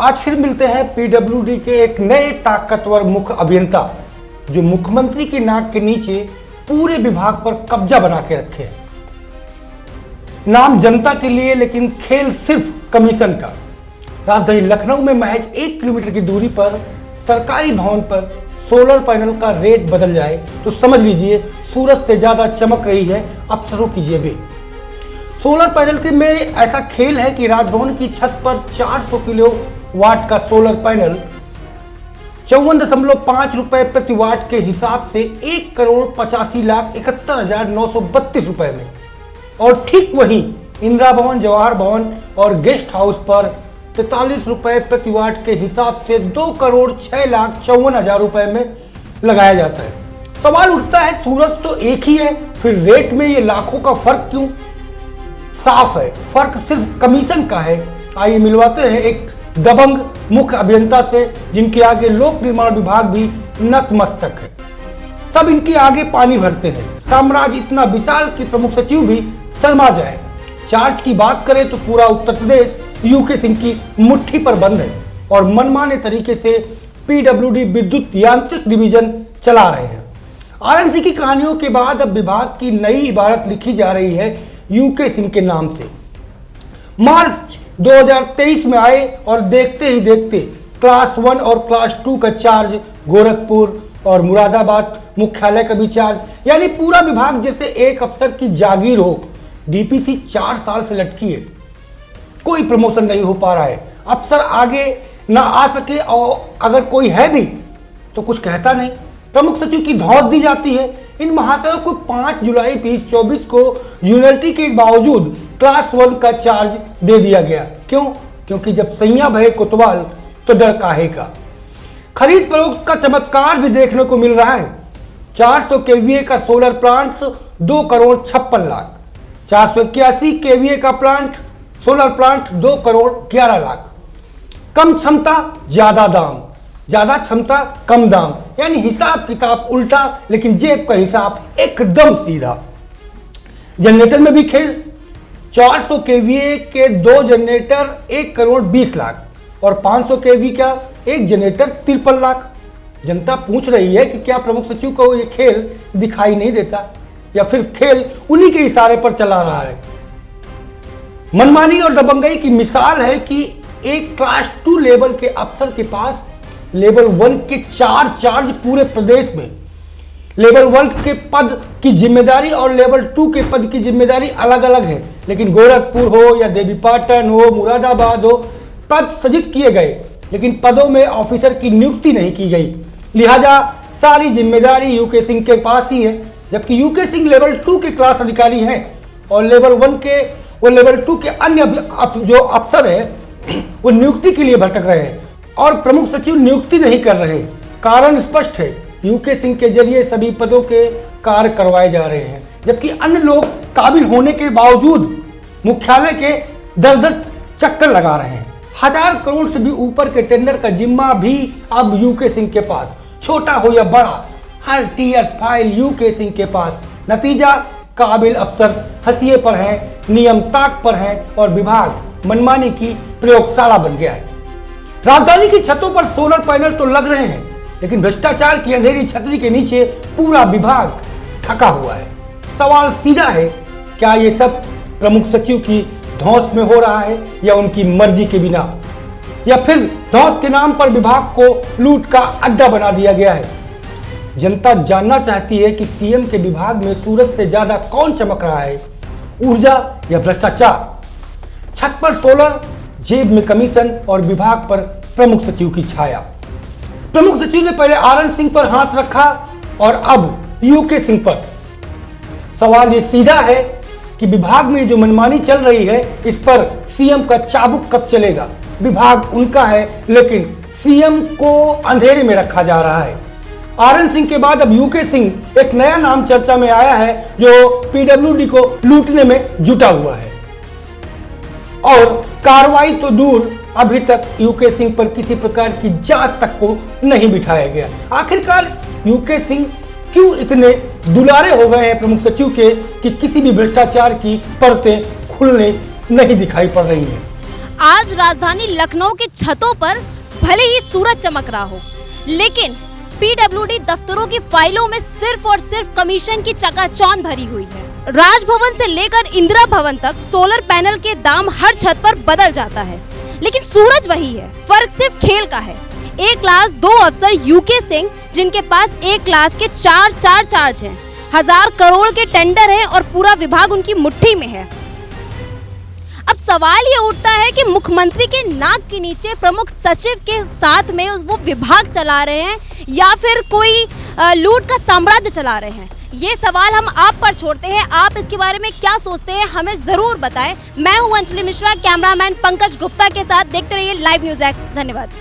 आज फिर मिलते हैं पीडब्ल्यूडी के एक नए ताकतवर मुख्य अभियंता जो मुख्यमंत्री की नाक के नीचे पूरे विभाग पर कब्जा बना के रखे। नाम जनता के लिए लेकिन खेल सिर्फ कमीशन का। राजधानी लखनऊ में महज 1 किलोमीटर की दूरी पर सरकारी भवन पर सोलर पैनल का रेट बदल जाए तो समझ लीजिए सूरज से ज्यादा चमक रही है अफसरों की जेबें। सोलर पैनल के में ऐसा खेल है कि राजभवन की छत पर 400 किलोवाट का सोलर पैनल 54.5 रुपए प्रति वाट के हिसाब से 1,85,71,932 रुपए में, और ठीक वहीं इंदिरा भवन, जवाहर भवन और गेस्ट हाउस पर 43 रुपए प्रति वाट के हिसाब से 2,06,54,000 रुपए में लगाया जाता है। सवाल उठता है सूरज तो एक ही है, फिर रेट में ये लाखों का फर्क क्यों? साफ है, फर्क सिर्फ कमीशन का है। आइए मिलवाते हैं एक दबंग मुख्य अभियंता से जिनके आगे लोक निर्माण विभाग भी नतमस्तक है। सब इनके आगे पानी भरते हैं। साम्राज्य इतना विशाल कि प्रमुख सचिव भी शर्मा जाए। चार्ज की बात करें तो पूरा उत्तर प्रदेश यूके सिंह की मुट्ठी पर बंद है और मनमाने तरीके से पीडब्ल्यूडी विद्युत यांत्रिक डिवीजन चला रहे हैं। आरएनसी की कहानियों के बाद अब विभाग की नई इबारत लिखी जा रही है यूके सिंह के नाम से। मार्च 2023 में आए और देखते ही देखते क्लास 1 और क्लास 2 का चार्ज गोरखपुर और मुरादाबाद मुख्यालय का भी चार्ज, यानी पूरा विभाग जैसे एक अफसर की जागीर हो। डीपीसी 4 साल से लटकी है, कोई प्रमोशन नहीं हो पा रहा है। अफसर आगे ना आ सके और अगर कोई है भी तो कुछ कहता नहीं। प्रमुख सचिव की धौंस दी जाती है। इन महाशयों को 5 जुलाई 2024 को यूनिवर्सिटी के बावजूद क्लास 1 का चार्ज दे दिया गया। क्यों? क्योंकि जब सैया भये कोतवाल तो डर काहे का। खरीद फरोख्त का चमत्कार भी देखने को मिल रहा है। 400 केवीए का सोलर प्लांट 2,56,00,000, 481 केवीए का सोलर प्लांट 2,11,00,000। कम क्षमता ज्यादा दाम, ज्यादा क्षमता कम दाम, यानी हिसाब किताब उल्टा लेकिन जेब का हिसाब एकदम सीधा। जनरेटर में भी खेल। 400 केवीए के 2 जनरेटर 1,20,00,000 और 500 केवी का एक जनरेटर 53,00,000। जनता पूछ रही है कि क्या प्रमुख सचिव को ये खेल दिखाई नहीं देता या फिर खेल उन्हीं के इशारे पर चला रहा है। मनमानी और दबंगई की मिसाल है कि एक क्लास 2 लेवल के अफसर के पास लेवल 1 के 4 चार्ज पूरे प्रदेश में। लेवल 1 के पद की जिम्मेदारी और लेवल 2 के पद की जिम्मेदारी अलग अलग है, लेकिन गोरखपुर हो या देवीपाटन हो, मुरादाबाद हो, पद सृजित किए गए लेकिन पदों में ऑफिसर की नियुक्ति नहीं की गई। लिहाजा सारी जिम्मेदारी यूके सिंह के पास ही है, जबकि यूके सिंह लेवल 2 के क्लास अधिकारी हैं और लेवल 1 के वो लेवल 2 के अन्य जो अफसर हैं वो नियुक्ति के लिए भटक रहे हैं और प्रमुख सचिव नियुक्ति नहीं कर रहे। कारण स्पष्ट है, यूके सिंह के जरिए सभी पदों के कार्य करवाए जा रहे हैं, जबकि अन्य लोग काबिल होने के बावजूद मुख्यालय के दर चक्कर लगा रहे हैं। 1000 करोड़ से भी ऊपर के टेंडर का जिम्मा भी अब यूके सिंह के पास, छोटा हो या बड़ा, हर टीएस फाइल यूके सिंह के पास। नतीजा, काबिल अफसर हंसिए पर हैं, नियम ताक पर हैं और विभाग मनमानी की प्रयोगशाला बन गया है। राजधानी की छतों पर सोलर पैनल तो लग रहे हैं, लेकिन भ्रष्टाचार की अंधेरी छतरी के नीचे पूरा विभाग थका हुआ है। सवाल सीधा है, क्या ये सब प्रमुख सचिव की धौंस में हो रहा है या उनकी मर्जी के बिना, या फिर धौंस के नाम पर विभाग को लूट का अड्डा बना दिया गया है? जनता जानना चाहती है कि सीएम के विभाग में सूरज से ज्यादा कौन चमक रहा है, ऊर्जा या भ्रष्टाचार? छत पर सोलर, जेब में कमीशन और विभाग पर प्रमुख सचिव की छाया। प्रमुख सचिव ने पहले आरएन सिंह पर हाथ रखा और अब यूके सिंह पर। सवाल ये सीधा है कि विभाग में जो मनमानी चल रही है इस पर सीएम का चाबुक कब चलेगा? विभाग उनका है लेकिन सीएम को अंधेरे में रखा जा रहा है। आरएन सिंह के बाद अब यूके सिंह एक नया नाम चर्चा में आया है जो पीडब्ल्यूडी को लूटने में जुटा हुआ है। और कार्रवाई तो दूर, अभी तक यूके सिंह पर किसी प्रकार की जांच तक को नहीं बिठाया गया। आखिरकार यूके सिंह क्यों इतने दुलारे हो गए हैं प्रमुख सचिव के कि किसी भी भ्रष्टाचार की परतें खुलने नहीं दिखाई पड़ रही हैं? आज राजधानी लखनऊ की छतों पर भले ही सूरज चमक रहा हो, लेकिन पीडब्ल्यूडी दफ्तरों की फाइलों में सिर्फ और सिर्फ कमीशन की चकाचौंध भरी हुई है। राजभवन से लेकर इंदिरा भवन तक सोलर पैनल के दाम हर छत पर बदल जाता है, लेकिन सूरज वही है। फर्क सिर्फ खेल का है। एक क्लास 2 अफसर यूके सिंह, जिनके पास एक क्लास के 4 चार्ज हैं, 1000 करोड़ के टेंडर हैं और पूरा विभाग उनकी मुट्ठी में है। अब सवाल ये उठता है कि मुख्यमंत्री के नाक के नीचे प्रमुख सचिव के साथ में वो विभाग चला रहे हैं या फिर कोई लूट का साम्राज्य चला रहे हैं। ये सवाल हम आप पर छोड़ते हैं। आप इसके बारे में क्या सोचते हैं, हमें जरूर बताएं। मैं हूं अंजलि मिश्रा, कैमरामैन पंकज गुप्ता के साथ। देखते रहिए लाइव न्यूज़ एक्स। धन्यवाद।